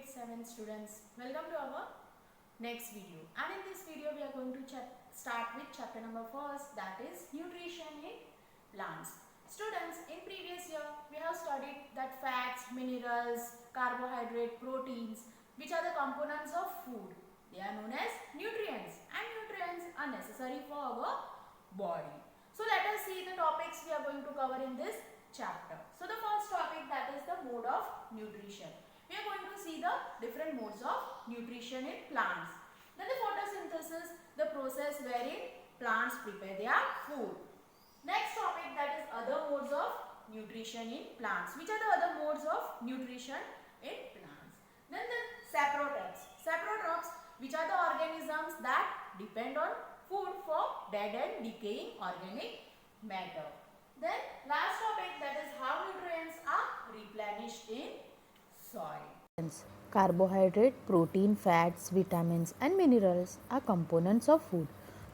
grade 7 students, welcome to our next video. And in this video we are going to start with chapter number 1st, that is nutrition in plants. Students, in previous year we have studied that fats, minerals, carbohydrate, proteins, which are the components of food. They are known as nutrients, and nutrients are necessary for our body. So let us see the topics we are going to cover in this chapter. So the first topic, that is the mode of nutrition. We are going to see the different modes of nutrition in plants. Then the photosynthesis, the process wherein plants prepare their food. Next topic, that is other modes of nutrition in plants. Which are the other modes of nutrition in plants? Then the saprotrophs. Saprotrophs, which are the organisms that depend on food for dead and decaying organic matter. Then last topic, that is how nutrients are replenished in soil. Carbohydrate, protein, fats, vitamins and minerals are components of food.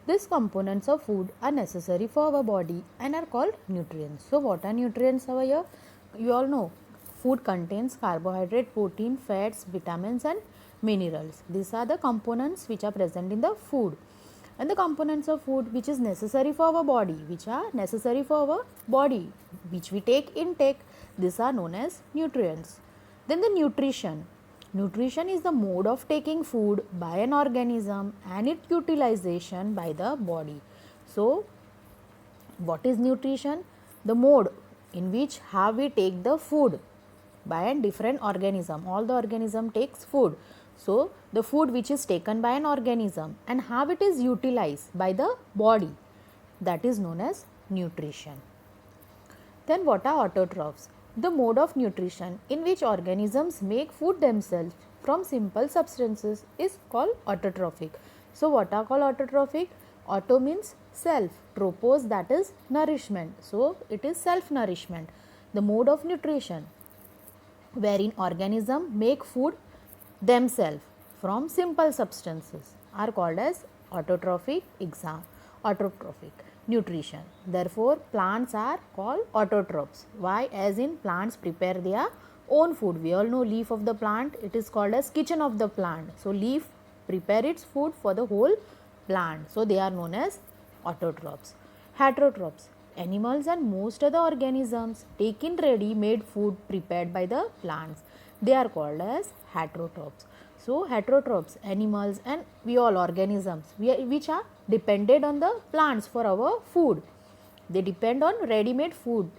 These components of food are necessary for our body and are called nutrients. So what are nutrients over here? You all know food contains carbohydrate, protein, fats, vitamins and minerals. These are the components which are present in the food. And the components of food which is necessary for our body, which we take intake, these are known as nutrients. Then the nutrition. Nutrition is the mode of taking food by an organism and its utilization by the body. So, what is nutrition? The mode in which how we take the food by a different organism. All the organism takes food. So, the food which is taken by an organism and how it is utilized by the body, that is known as nutrition. Then what are autotrophs? The mode of nutrition in which organisms make food themselves from simple substances is called autotrophic. So what are called autotrophic? Auto means self, tropos, that is nourishment. So it is self nourishment. The mode of nutrition wherein organisms make food themselves from simple substances are called as autotrophic nutrition. Therefore, plants are called autotrophs. Why? As in plants prepare their own food. We all know leaf of the plant, it is called as kitchen of the plant. So, leaf prepare its food for the whole plant. So, they are known as autotrophs. Heterotrophs. Animals and most other organisms take in ready-made food prepared by the plants. They are called as heterotrophs. So, heterotrophs, animals and we all organisms which are dependent on the plants for our food. They depend on ready-made food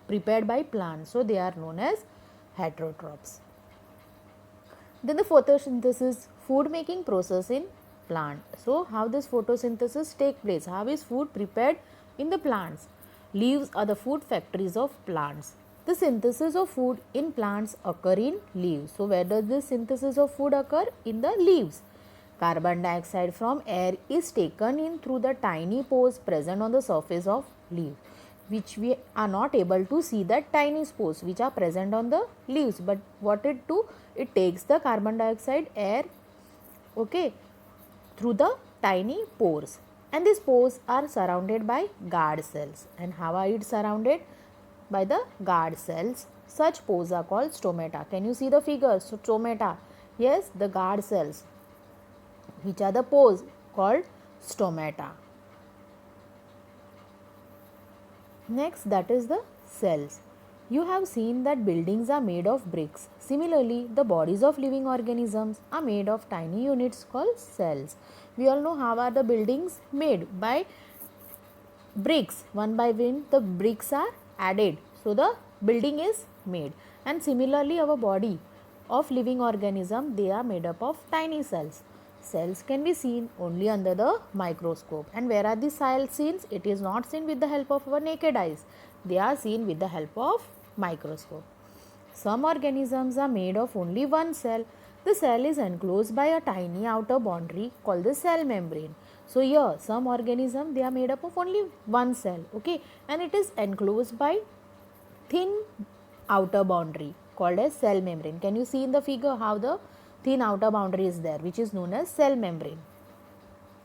prepared by plants. So, they are known as heterotrophs. Then the photosynthesis, food making process in plant. So, how this photosynthesis take place? How is food prepared in the plants? Leaves are the food factories of plants. The synthesis of food in plants occur in leaves. So, where does this synthesis of food occur? In the leaves. Carbon dioxide from air is taken in through the tiny pores present on the surface of leaf, which we are not able to see that tiny pores which are present on the leaves. But what it do? It takes the carbon dioxide air, through the tiny pores. And these pores are surrounded by guard cells. And how are it surrounded? By the guard cells. Such pores are called stomata. Can you see the figure? So, stomata. Yes, the guard cells. Which are the pores called stomata. Next, that is the cells. You have seen that buildings are made of bricks. Similarly, the bodies of living organisms are made of tiny units called cells. We all know how are the buildings made? By bricks. One by one the bricks are added. So, the building is made. And similarly, our body of living organism, they are made up of tiny cells. Cells can be seen only under the microscope. And where are the cells seen? It is not seen with the help of our naked eyes. They are seen with the help of microscope. Some organisms are made of only one cell. The cell is enclosed by a tiny outer boundary called the cell membrane. So here some organisms, they are made up of only one cell, and it is enclosed by thin outer boundary called as cell membrane. Can you see in the figure how the thin outer boundary is there, which is known as cell membrane.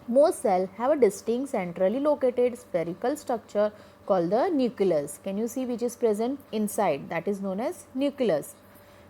Most cells have a distinct centrally located spherical structure called the nucleus. Can you see which is present inside? That is known as nucleus.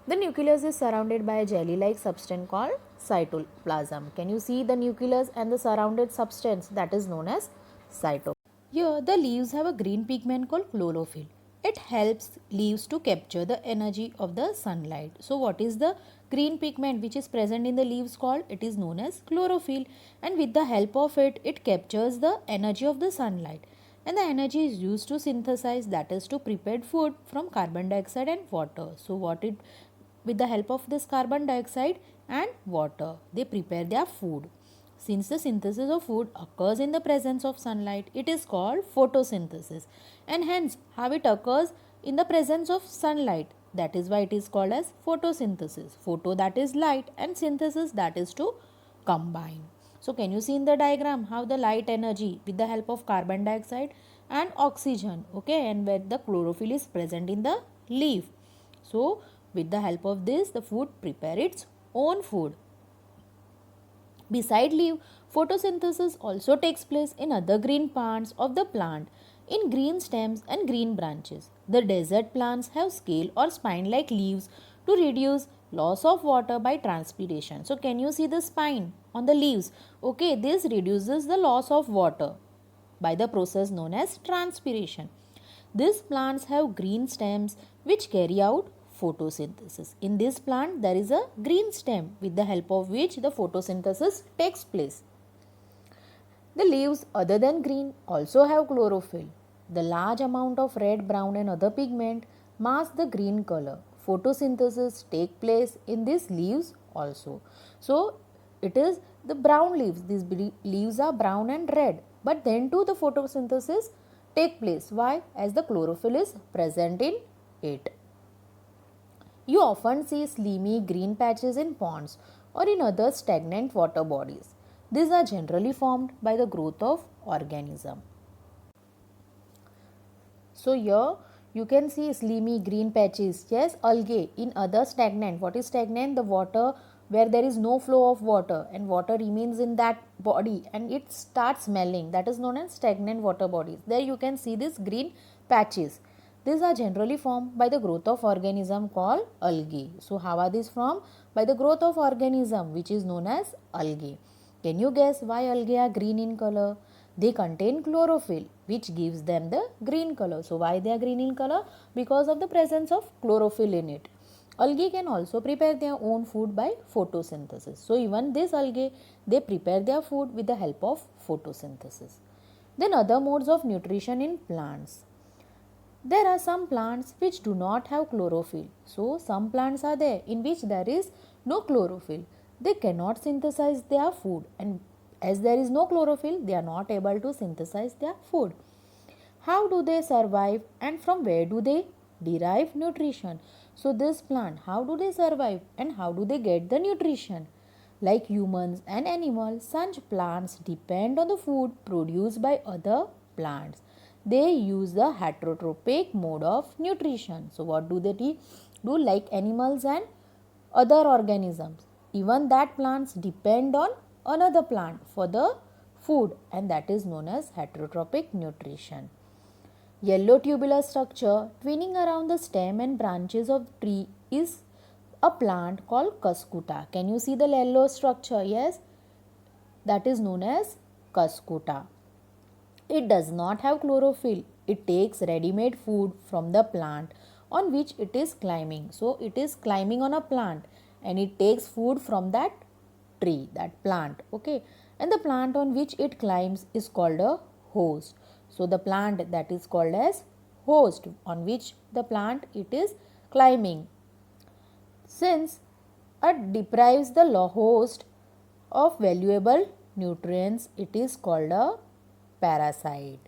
The nucleus is surrounded by a jelly-like substance called cytoplasm. Can you see the nucleus and the surrounded substance that is known as cytoplasm? Here the leaves have a green pigment called chlorophyll. It helps leaves to capture the energy of the sunlight. So what is the green pigment which is present in the leaves called? It is known as chlorophyll, and with the help of it, it captures the energy of the sunlight. And the energy is used to synthesize, that is to prepare food from carbon dioxide and water. So with the help of this carbon dioxide and water, they prepare their food. Since the synthesis of food occurs in the presence of sunlight, it is called photosynthesis. And hence, how it occurs in the presence of sunlight, that is why it is called as photosynthesis. Photo, that is light, and synthesis, that is to combine. So can you see in the diagram how the light energy with the help of carbon dioxide and oxygen, okay, and where the chlorophyll is present in the leaf. So with the help of this, the food prepare its own food. Beside leaf, photosynthesis also takes place in other green parts of the plant, in green stems and green branches. The desert plants have scale or spine-like leaves to reduce loss of water by transpiration. So can you see the spine on the leaves? Okay, this reduces the loss of water by the process known as transpiration. These plants have green stems which carry out photosynthesis. In this plant, there is a green stem with the help of which the photosynthesis takes place. The leaves other than green also have chlorophyll. The large amount of red, brown and other pigment mask the green color. Photosynthesis take place in these leaves also. So it is the brown leaves. These leaves are brown and red. But then too the photosynthesis take place. Why? As the chlorophyll is present in it. You often see slimy green patches in ponds or in other stagnant water bodies. These are generally formed by the growth of organism. So here you can see slimy green patches. Yes, algae in other stagnant. What is stagnant? The water where there is no flow of water and water remains in that body and it starts smelling. That is known as stagnant water bodies. There you can see these green patches. These are generally formed by the growth of organism called algae. So how are these formed? By the growth of organism which is known as algae. Can you guess why algae are green in color? They contain chlorophyll which gives them the green color. So why they are green in color? Because of the presence of chlorophyll in it. Algae can also prepare their own food by photosynthesis. So even this algae, they prepare their food with the help of photosynthesis. Then other modes of nutrition in plants. There are some plants which do not have chlorophyll. So some plants are there in which there is no chlorophyll. They cannot synthesize their food, and as there is no chlorophyll, they are not able to synthesize their food. How do they survive and from where do they derive nutrition? So this plant, how do they survive and how do they get the nutrition? Like humans and animals, such plants depend on the food produced by other plants. They use the heterotrophic mode of nutrition. So what do they do? Like animals and other organisms. Even that plants depend on another plant for the food, and that is known as heterotrophic nutrition. Yellow tubular structure twinning around the stem and branches of the tree is a plant called cuscuta. Can you see the yellow structure? Yes, that is known as cuscuta. It does not have chlorophyll. It takes ready-made food from the plant on which it is climbing. So it is climbing on a plant and it takes food from that tree, that plant. Okay. And the plant on which it climbs is called a host. So the plant that is called as host on which the plant it is climbing. Since it deprives the host of valuable nutrients, it is called a parasite.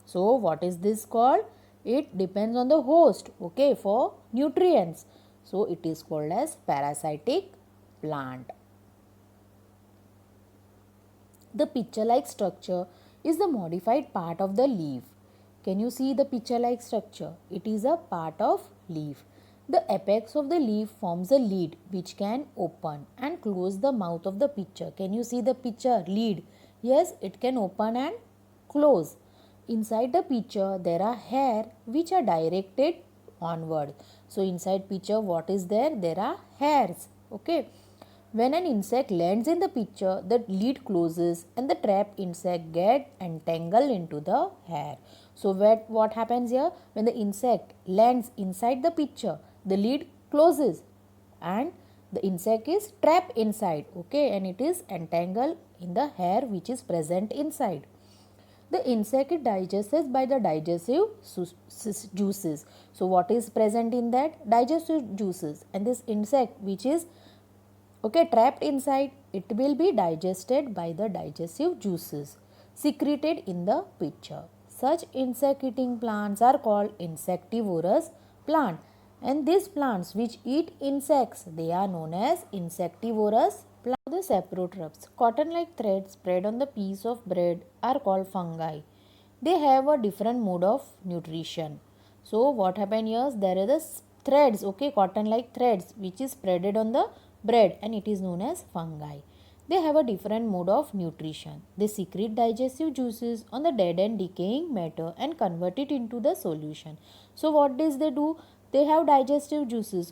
So what is this called? It depends on the host, okay, for nutrients. So it is called as parasitic plant. The pitcher-like structure is the modified part of the leaf. Can you see the pitcher-like structure? It is a part of leaf. The apex of the leaf forms a lid which can open and close the mouth of the pitcher. Can you see the pitcher lid? Yes, it can open and close. Inside the pitcher there are hairs which are directed onward. So inside pitcher, what is there? There are hairs. Okay. When an insect lands in the pitcher, the lid closes and the trapped insect get entangled into the hair. So what happens here? When the insect lands inside the pitcher, the lid closes and the insect is trapped inside. Okay, and it is entangled in the hair which is present inside. The insect is digested by the digestive juices. So what is present in that? Digestive juices. And this insect which is trapped inside, it will be digested by the digestive juices secreted in the pitcher. Such insect eating plants are called insectivorous plant, and these plants which eat insects, they are known as insectivorous plants. The saprotrophs, cotton like threads spread on the piece of bread, are called fungi. They have a different mode of nutrition. So what happened here? There are the threads, cotton like threads which is spreaded on the bread, and it is known as fungi. They have a different mode of nutrition. They secrete digestive juices on the dead and decaying matter and convert it into the solution. So what does they do? They have digestive juices,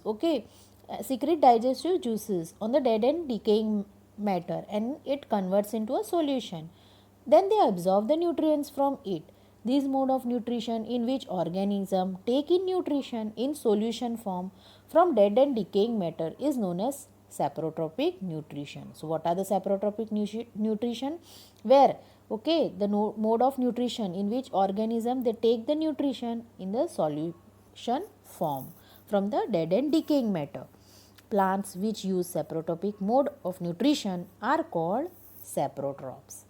secrete digestive juices on the dead and decaying matter, and it converts into a solution. Then they absorb the nutrients from it. This mode of nutrition in which organisms take in nutrition in solution form from dead and decaying matter is known as saprotrophic nutrition. So what are the saprotrophic nutrition? Where the mode of nutrition in which organism they take the nutrition in the solution form from the dead and decaying matter. Plants which use saprotrophic mode of nutrition are called saprotrophs.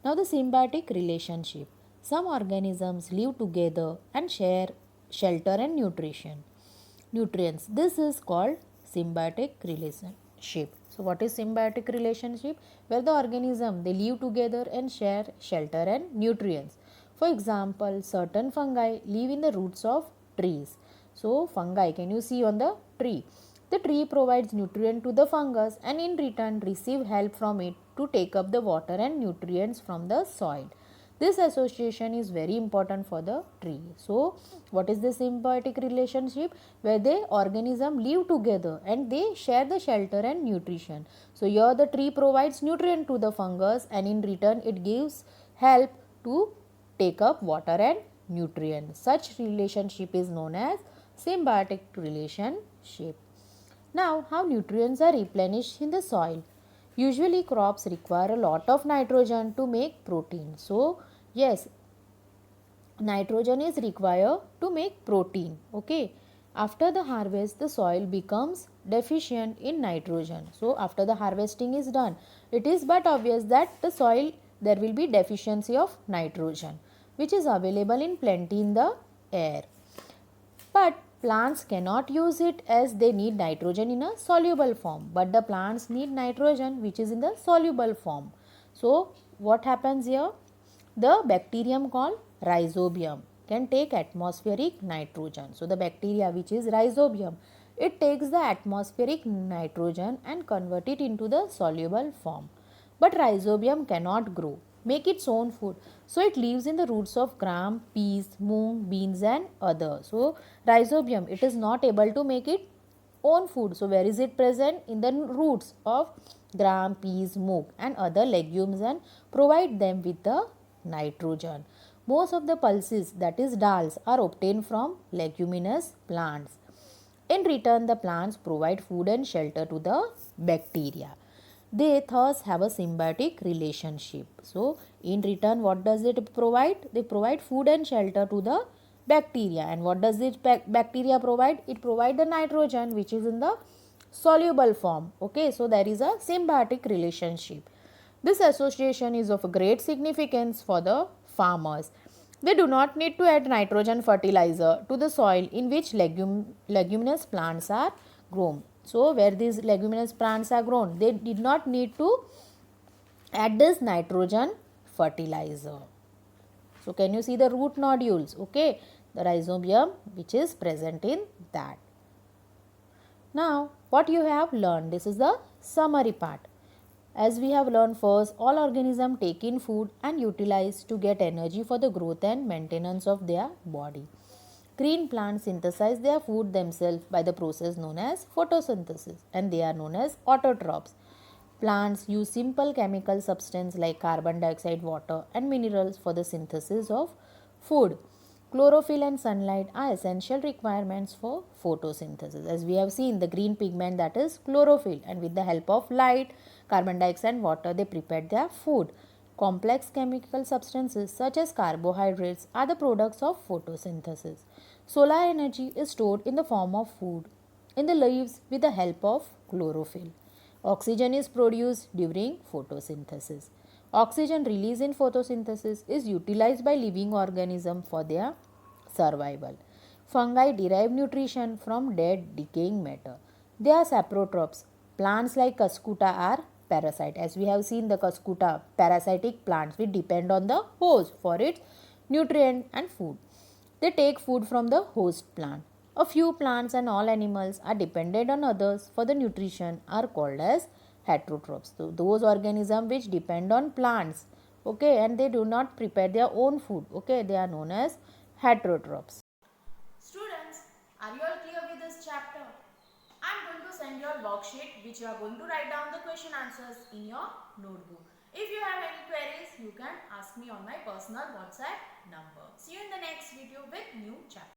Now the symbiotic relationship. Some organisms live together and share shelter and nutrients. This is called symbiotic relationship. So what is symbiotic relationship? Where the organism they live together and share shelter and nutrients. For example, certain fungi live in the roots of trees. So fungi, can you see on the tree? The tree provides nutrient to the fungus and in return receive help from it to take up the water and nutrients from the soil. This association is very important for the tree. So what is the symbiotic relationship? Where the organism live together and they share the shelter and nutrition. So here the tree provides nutrient to the fungus and in return it gives help to take up water and nutrients. Such relationship is known as symbiotic relationship. Now, how nutrients are replenished in the soil? Usually crops require a lot of nitrogen to make protein. So, yes, nitrogen is required to make protein. After the harvest, the soil becomes deficient in nitrogen. So, after the harvesting is done, it is but obvious that the soil there will be deficiency of nitrogen, which is available in plenty in the air. But plants cannot use it as they need nitrogen in a soluble form. But the plants need nitrogen which is in the soluble form. So what happens here? The bacterium called rhizobium can take atmospheric nitrogen. So the bacteria which is rhizobium, it takes the atmospheric nitrogen and convert it into the soluble form. But rhizobium cannot grow, make its own food. So it lives in the roots of gram, peas, moong, beans and others. So rhizobium, it is not able to make its own food. So where is it present? In the roots of gram, peas, moong and other legumes and provide them with the nitrogen. Most of the pulses, that is dals, are obtained from leguminous plants. In return, the plants provide food and shelter to the bacteria. They thus have a symbiotic relationship. So, in return, what does it provide? They provide food and shelter to the bacteria. And what does this bacteria provide? It provides the nitrogen which is in the soluble form. So there is a symbiotic relationship. This association is of great significance for the farmers. They do not need to add nitrogen fertilizer to the soil in which leguminous plants are grown. So where these leguminous plants are grown, they did not need to add this nitrogen fertilizer. So can you see the root nodules? The rhizobium which is present in that. Now what you have learned, this is the summary part. As we have learned, first, all organisms take in food and utilize to get energy for the growth and maintenance of their body. Green plants synthesize their food themselves by the process known as photosynthesis, and they are known as autotrophs. Plants use simple chemical substance like carbon dioxide, water, and minerals for the synthesis of food. Chlorophyll and sunlight are essential requirements for photosynthesis. As we have seen, the green pigment, that is chlorophyll, and with the help of light, carbon dioxide, and water, they prepared their food. Complex chemical substances such as carbohydrates are the products of photosynthesis. Solar energy is stored in the form of food in the leaves with the help of chlorophyll. Oxygen is produced during photosynthesis. Oxygen released in photosynthesis is utilized by living organisms for their survival. Fungi derive nutrition from dead decaying matter. They are saprotrophs. Plants like Cuscuta are parasite. As we have seen, the Cuscuta, parasitic plants which depend on the host for its nutrient and food. They take food from the host plant. A few plants and all animals are dependent on others for the nutrition are called as heterotrophs. So those organisms which depend on plants, okay, and they do not prepare their own food, okay, they are known as heterotrophs. Students, are you all clear with this chapter? I am going to send you a worksheet which you are going to write down the question answers in your notebook. If you have any queries, you can ask me on my personal WhatsApp number. See you in the next video with new chapter.